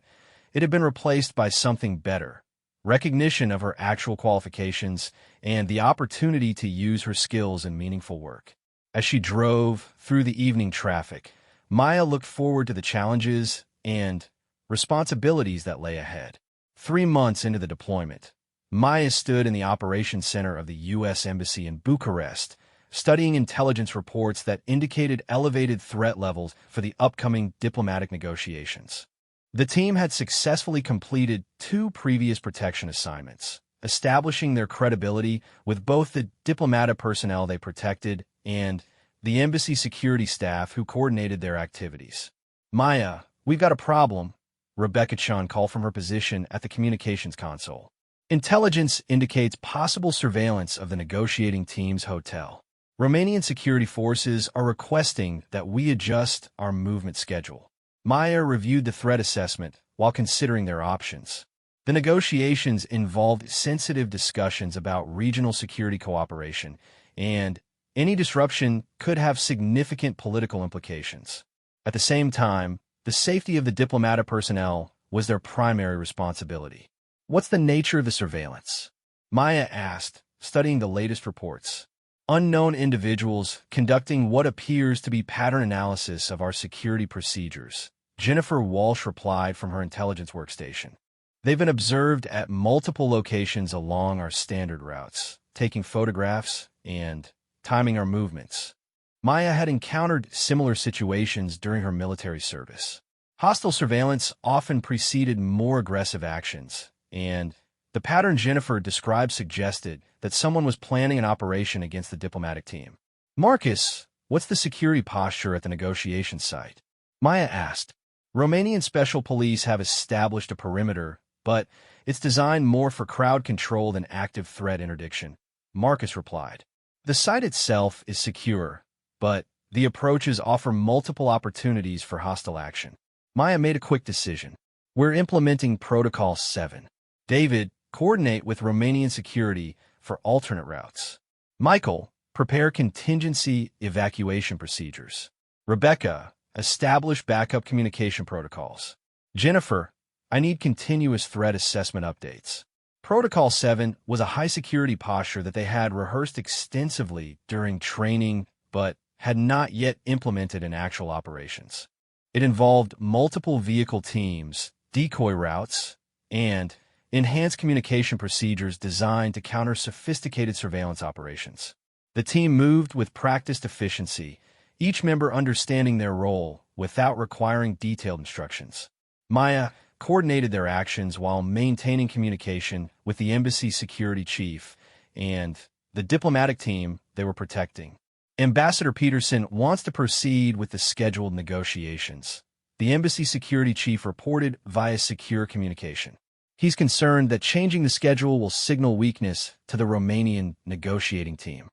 it had been replaced by something better: recognition of her actual qualifications and the opportunity to use her skills in meaningful work. As she drove through the evening traffic, Maya looked forward to the challenges and responsibilities that lay ahead. 3 months into the deployment, Maya stood in the operations center of the U.S. Embassy in Bucharest, studying intelligence reports that indicated elevated threat levels for the upcoming diplomatic negotiations. The team had successfully completed 2 previous protection assignments, establishing their credibility with both the diplomatic personnel they protected and the embassy security staff who coordinated their activities. "Maya, we've got a problem," Rebecca Chun called from her position at the communications console. "Intelligence indicates possible surveillance of the negotiating team's hotel. Romanian security forces are requesting that we adjust our movement schedule." Maya reviewed the threat assessment while considering their options. The negotiations involved sensitive discussions about regional security cooperation, and any disruption could have significant political implications. At the same time, the safety of the diplomatic personnel was their primary responsibility. "What's the nature of the surveillance?" Maya asked, studying the latest reports. "Unknown individuals conducting what appears to be pattern analysis of our security procedures," Jennifer Walsh replied from her intelligence workstation. "They've been observed at multiple locations along our standard routes, taking photographs and timing our movements." Maya had encountered similar situations during her military service. Hostile surveillance often preceded more aggressive actions, and the pattern Jennifer described suggested that someone was planning an operation against the diplomatic team. "Marcus, what's the security posture at the negotiation site?" Maya asked. "Romanian special police have established a perimeter, but it's designed more for crowd control than active threat interdiction," Marcus replied. "The site itself is secure, but the approaches offer multiple opportunities for hostile action." Maya made a quick decision. "We're implementing Protocol 7. David, coordinate with Romanian security for alternate routes. Michael, prepare contingency evacuation procedures. Rebecca, establish backup communication protocols. Jennifer, I need continuous threat assessment updates." Protocol 7 was a high-security posture that they had rehearsed extensively during training but had not yet implemented in actual operations. It involved multiple vehicle teams, decoy routes, and enhanced communication procedures designed to counter sophisticated surveillance operations. The team moved with practiced efficiency, each member understanding their role without requiring detailed instructions. Maya coordinated their actions while maintaining communication with the embassy security chief and the diplomatic team they were protecting. Ambassador Peterson wants to proceed with the scheduled negotiations, the embassy security chief reported via secure communication. He's concerned that changing the schedule will signal weakness to the Romanian negotiating team.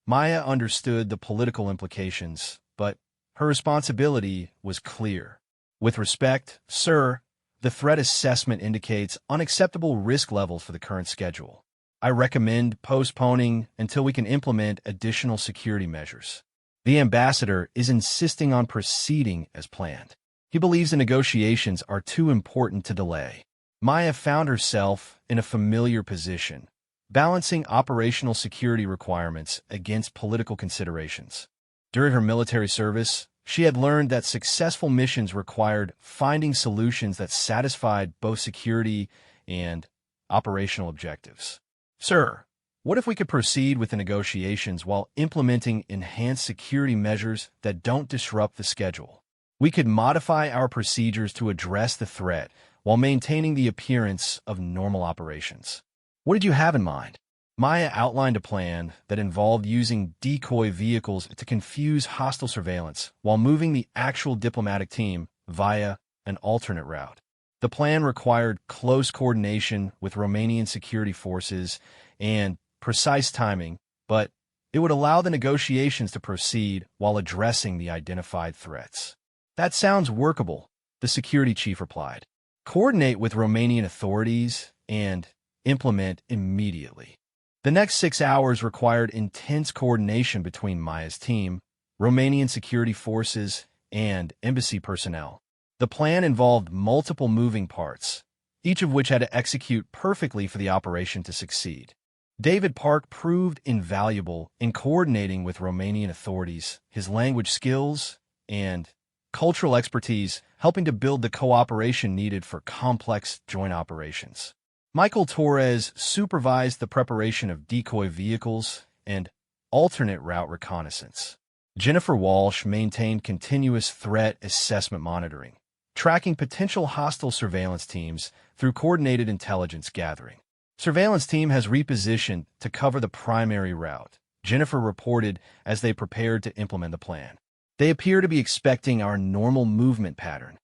Maya understood the political implications, but her responsibility was clear. "With respect, sir, the threat assessment indicates unacceptable risk levels for the current schedule. I recommend postponing until we can implement additional security measures." The ambassador is insisting on proceeding as planned. He believes the negotiations are too important to delay. Maya found herself in a familiar position, balancing operational security requirements against political considerations. During her military service, she had learned that successful missions required finding solutions that satisfied both security and operational objectives. "Sir, what if we could proceed with the negotiations while implementing enhanced security measures that don't disrupt the schedule? We could modify our procedures to address the threat while maintaining the appearance of normal operations." "What did you have in mind?" Maya outlined a plan that involved using decoy vehicles to confuse hostile surveillance while moving the actual diplomatic team via an alternate route. The plan required close coordination with Romanian security forces and precise timing, but it would allow the negotiations to proceed while addressing the identified threats. "That sounds workable," the security chief replied. "Coordinate with Romanian authorities and implement immediately." The next 6 hours required intense coordination between Maya's team, Romanian security forces, and embassy personnel. The plan involved multiple moving parts, each of which had to execute perfectly for the operation to succeed. David Park proved invaluable in coordinating with Romanian authorities, his language skills and cultural expertise helping to build the cooperation needed for complex joint operations. Michael Torres supervised the preparation of decoy vehicles and alternate route reconnaissance. Jennifer Walsh maintained continuous threat assessment monitoring, tracking potential hostile surveillance teams through coordinated intelligence gathering. Surveillance team has repositioned to cover the primary route, Jennifer reported as they prepared to implement the plan. They appear to be expecting our normal movement pattern.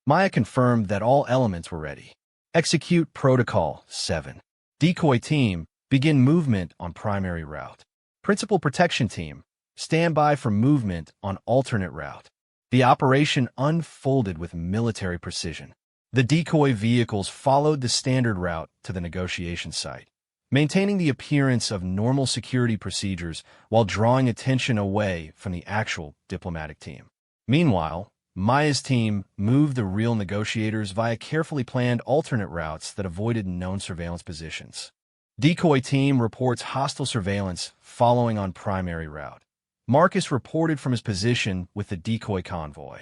Maya confirmed that all elements were ready. Execute Protocol 7. Decoy team, begin movement on primary route. Principal protection team, stand by for movement on alternate route. The operation unfolded with military precision. The decoy vehicles followed the standard route to the negotiation site, maintaining the appearance of normal security procedures while drawing attention away from the actual diplomatic team. Meanwhile, Maya's team moved the real negotiators via carefully planned alternate routes that avoided known surveillance positions. Decoy team reports hostile surveillance following on primary route. Marcus reported from his position with the decoy convoy.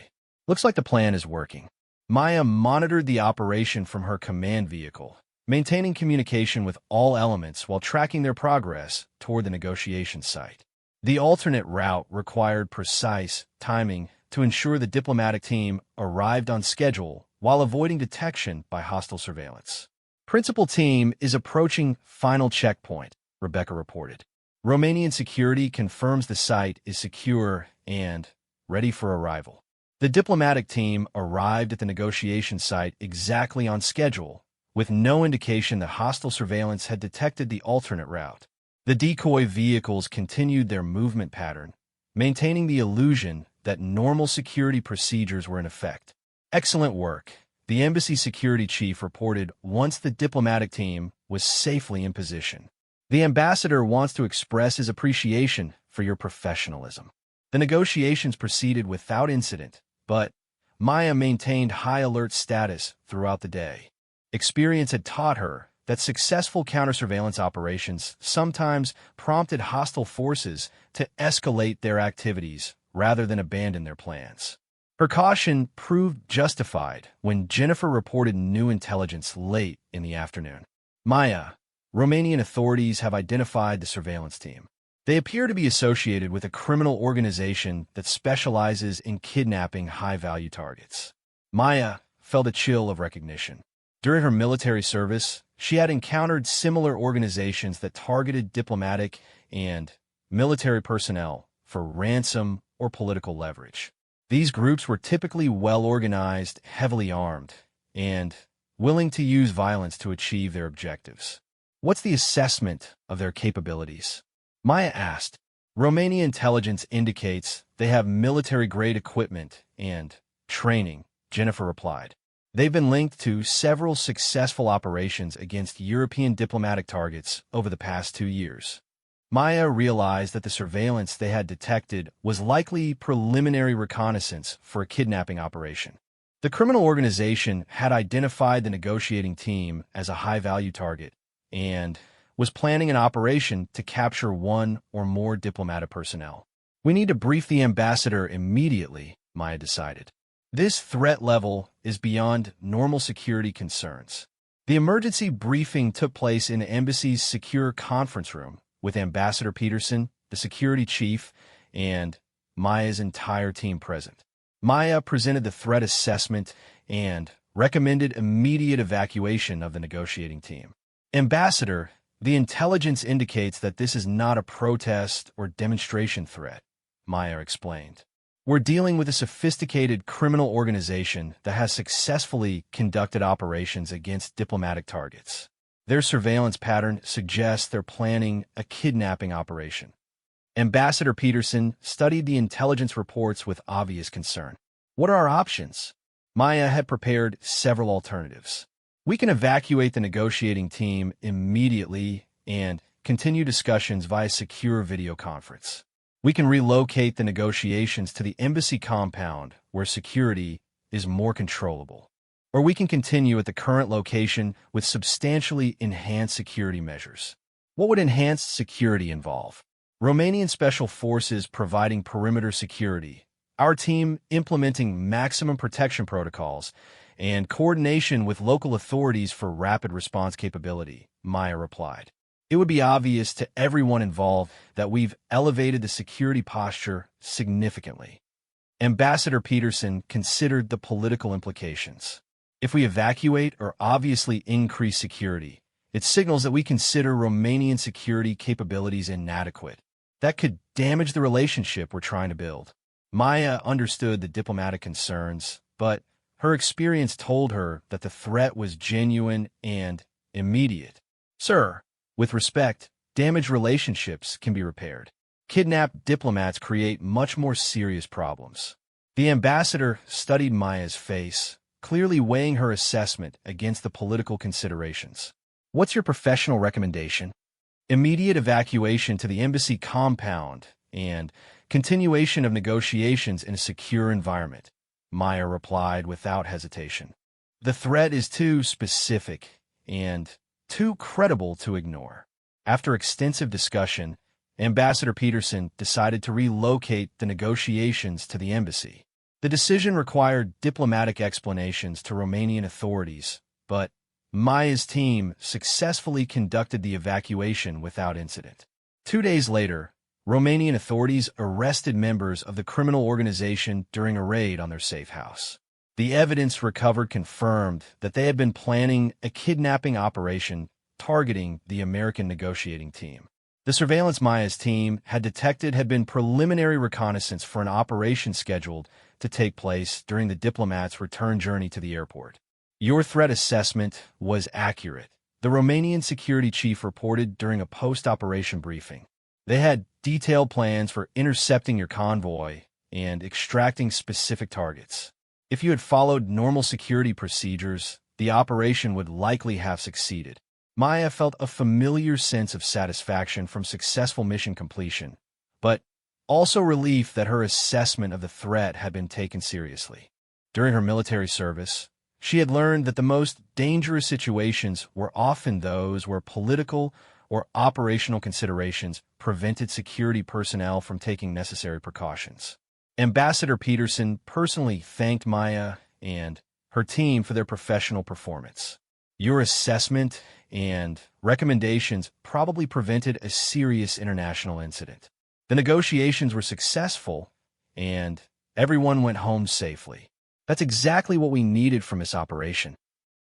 Looks like the plan is working. Maya monitored the operation from her command vehicle, maintaining communication with all elements while tracking their progress toward the negotiation site. The alternate route required precise timing to ensure the diplomatic team arrived on schedule while avoiding detection by hostile surveillance. Principal team is approaching final checkpoint, Rebecca reported. Romanian security confirms the site is secure and ready for arrival. The diplomatic team arrived at the negotiation site exactly on schedule, with no indication that hostile surveillance had detected the alternate route. The decoy vehicles continued their movement pattern, maintaining the illusion that normal security procedures were in effect. Excellent work, the embassy security chief reported once the diplomatic team was safely in position. The ambassador wants to express his appreciation for your professionalism. The negotiations proceeded without incident, but Maya maintained high alert status throughout the day. Experience had taught her that successful counter-surveillance operations sometimes prompted hostile forces to escalate their activities rather than abandon their plans. Her caution proved justified when Jennifer reported new intelligence late in the afternoon. Maya, Romanian authorities have identified the surveillance team. They appear to be associated with a criminal organization that specializes in kidnapping high-value targets. Maya felt a chill of recognition. During her military service, she had encountered similar organizations that targeted diplomatic and military personnel for ransom or political leverage. These groups were typically well-organized, heavily armed, and willing to use violence to achieve their objectives. What's the assessment of their capabilities? Maya asked. Romania intelligence indicates they have military-grade equipment and training, Jennifer replied. They've been linked to several successful operations against European diplomatic targets over the past 2 years. Maya realized that the surveillance they had detected was likely preliminary reconnaissance for a kidnapping operation. The criminal organization had identified the negotiating team as a high-value target and was planning an operation to capture one or more diplomatic personnel. We need to brief the ambassador immediately, Maya decided. This threat level is beyond normal security concerns. The emergency briefing took place in the embassy's secure conference room with Ambassador Peterson, the security chief, and Maya's entire team present. Maya presented the threat assessment and recommended immediate evacuation of the negotiating team. Ambassador, the intelligence indicates that this is not a protest or demonstration threat, Maya explained. We're dealing with a sophisticated criminal organization that has successfully conducted operations against diplomatic targets. Their surveillance pattern suggests they're planning a kidnapping operation. Ambassador Peterson studied the intelligence reports with obvious concern. What are our options? Maya had prepared several alternatives. We can evacuate the negotiating team immediately and continue discussions via secure video conference. We can relocate the negotiations to the embassy compound where security is more controllable. Or we can continue at the current location with substantially enhanced security measures. What would enhanced security involve? Romanian Special Forces providing perimeter security, our team implementing maximum protection protocols, and coordination with local authorities for rapid response capability, Maya replied. It would be obvious to everyone involved that we've elevated the security posture significantly. Ambassador Peterson considered the political implications. If we evacuate or obviously increase security, it signals that we consider Romanian security capabilities inadequate. That could damage the relationship we're trying to build. Maya understood the diplomatic concerns, but her experience told her that the threat was genuine and immediate. Sir, with respect, damaged relationships can be repaired. Kidnapped diplomats create much more serious problems. The ambassador studied Maya's face, clearly weighing her assessment against the political considerations. What's your professional recommendation? Immediate evacuation to the embassy compound and continuation of negotiations in a secure environment, Maya replied without hesitation. The threat is too specific and too credible to ignore. After extensive discussion, Ambassador Peterson decided to relocate the negotiations to the embassy. The decision required diplomatic explanations to Romanian authorities, but Maya's team successfully conducted the evacuation without incident. 2 days later, Romanian authorities arrested members of the criminal organization during a raid on their safe house. The evidence recovered confirmed that they had been planning a kidnapping operation targeting the American negotiating team. The surveillance Maya's team had detected had been preliminary reconnaissance for an operation scheduled to take place during the diplomat's return journey to the airport. Your threat assessment was accurate, the Romanian security chief reported during a post-operation briefing. They had detailed plans for intercepting your convoy and extracting specific targets. If you had followed normal security procedures, the operation would likely have succeeded. Maya felt a familiar sense of satisfaction from successful mission completion, but also relief that her assessment of the threat had been taken seriously. During her military service, she had learned that the most dangerous situations were often those where political or operational considerations prevented security personnel from taking necessary precautions. Ambassador Peterson personally thanked Maya and her team for their professional performance. Your assessment and recommendations probably prevented a serious international incident. The negotiations were successful, and everyone went home safely. That's exactly what we needed from this operation.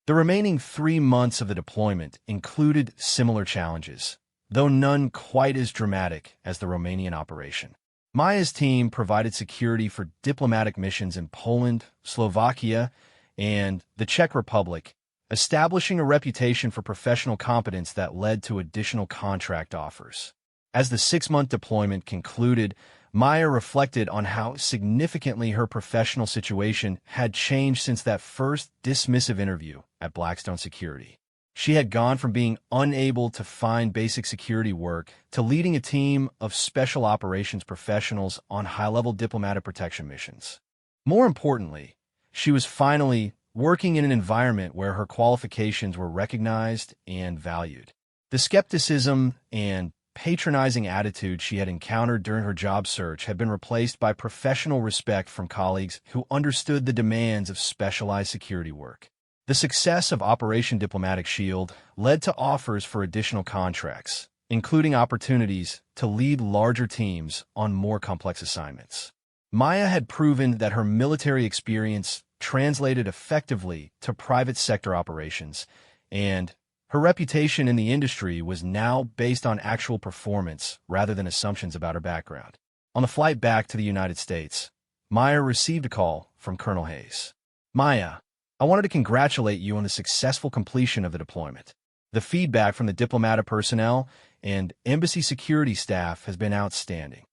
The remaining 3 months of the deployment included similar challenges, though none quite as dramatic as the Romanian operation. Maya's team provided security for diplomatic missions in Poland, Slovakia, and the Czech Republic, establishing a reputation for professional competence that led to additional contract offers. As the 6-month deployment concluded, Maya reflected on how significantly her professional situation had changed since that first dismissive interview at Blackstone Security. She had gone from being unable to find basic security work to leading a team of special operations professionals on high-level diplomatic protection missions. More importantly, she was finally working in an environment where her qualifications were recognized and valued. The skepticism and patronizing attitude she had encountered during her job search had been replaced by professional respect from colleagues who understood the demands of specialized security work. The success of Operation Diplomatic Shield led to offers for additional contracts, including opportunities to lead larger teams on more complex assignments. Maya had proven that her military experience translated effectively to private sector operations, and her reputation in the industry was now based on actual performance rather than assumptions about her background. On the flight back to the United States, Maya received a call from Colonel Hayes. Maya, I wanted to congratulate you on the successful completion of the deployment. The feedback from the diplomatic personnel and embassy security staff has been outstanding.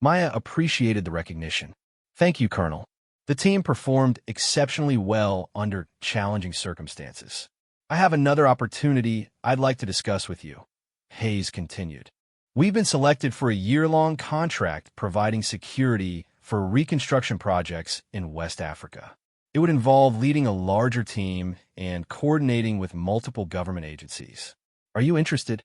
Maya appreciated the recognition. Thank you, Colonel. The team performed exceptionally well under challenging circumstances. I have another opportunity I'd like to discuss with you, Hayes continued. We've been selected for a year-long contract providing security for reconstruction projects in West Africa. It would involve leading a larger team and coordinating with multiple government agencies. Are you interested?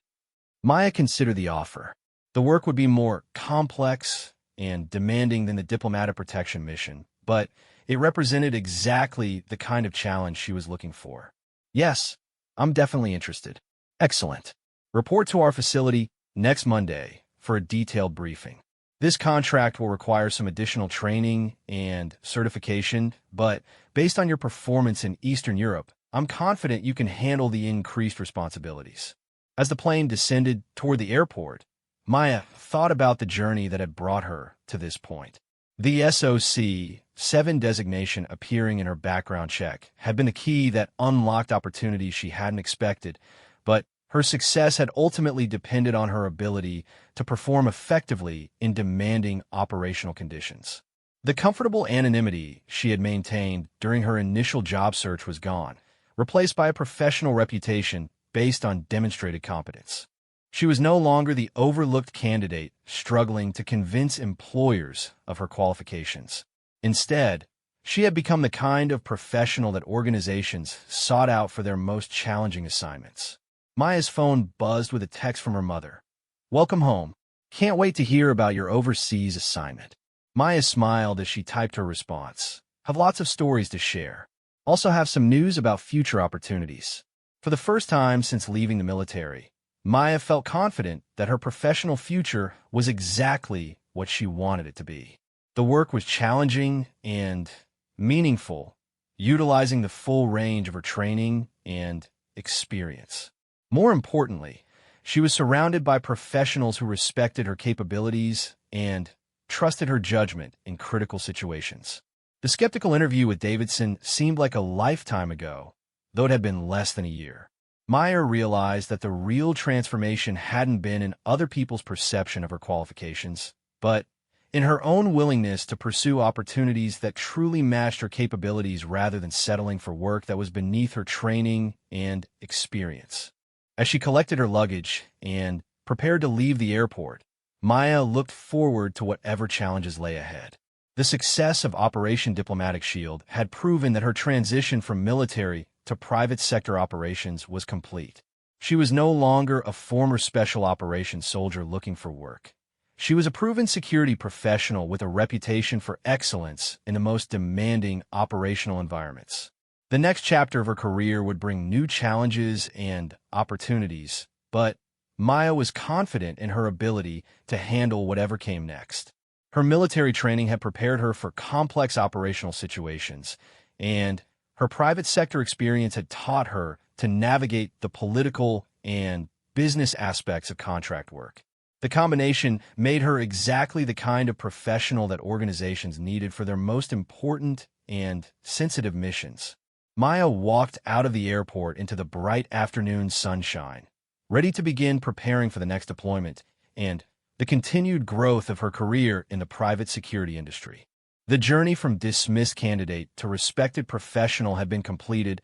Maya considered the offer. The work would be more complex and demanding than the diplomatic protection mission, but it represented exactly the kind of challenge she was looking for. Yes, I'm definitely interested. Excellent. Report to our facility next Monday for a detailed briefing. This contract will require some additional training and certification, but based on your performance in Eastern Europe, I'm confident you can handle the increased responsibilities. As the plane descended toward the airport, Maya thought about the journey that had brought her to this point. The SOC-7 designation appearing in her background check had been the key that unlocked opportunities she hadn't expected, but her success had ultimately depended on her ability to perform effectively in demanding operational conditions. The comfortable anonymity she had maintained during her initial job search was gone, replaced by a professional reputation based on demonstrated competence. She was no longer the overlooked candidate struggling to convince employers of her qualifications. Instead, she had become the kind of professional that organizations sought out for their most challenging assignments. Maya's phone buzzed with a text from her mother. "Welcome home. Can't wait to hear about your overseas assignment." Maya smiled as she typed her response. "Have lots of stories to share. Also have some news about future opportunities." For the first time since leaving the military, Maya felt confident that her professional future was exactly what she wanted it to be. The work was challenging and meaningful, utilizing the full range of her training and experience. More importantly, she was surrounded by professionals who respected her capabilities and trusted her judgment in critical situations. The skeptical interview with Davidson seemed like a lifetime ago, though it had been less than a year. Maya realized that the real transformation hadn't been in other people's perception of her qualifications, but in her own willingness to pursue opportunities that truly matched her capabilities rather than settling for work that was beneath her training and experience. As she collected her luggage and prepared to leave the airport, Maya looked forward to whatever challenges lay ahead. The success of Operation Diplomatic Shield had proven that her transition from military to private sector operations was complete. She was no longer a former special operations soldier looking for work. She was a proven security professional with a reputation for excellence in the most demanding operational environments. The next chapter of her career would bring new challenges and opportunities, but Maya was confident in her ability to handle whatever came next. Her military training had prepared her for complex operational situations, and her private sector experience had taught her to navigate the political and business aspects of contract work. The combination made her exactly the kind of professional that organizations needed for their most important and sensitive missions. Maya walked out of the airport into the bright afternoon sunshine, ready to begin preparing for the next deployment and the continued growth of her career in the private security industry. The journey from dismissed candidate to respected professional had been completed,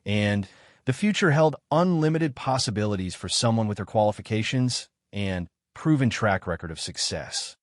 and the future held unlimited possibilities for someone with her qualifications and proven track record of success.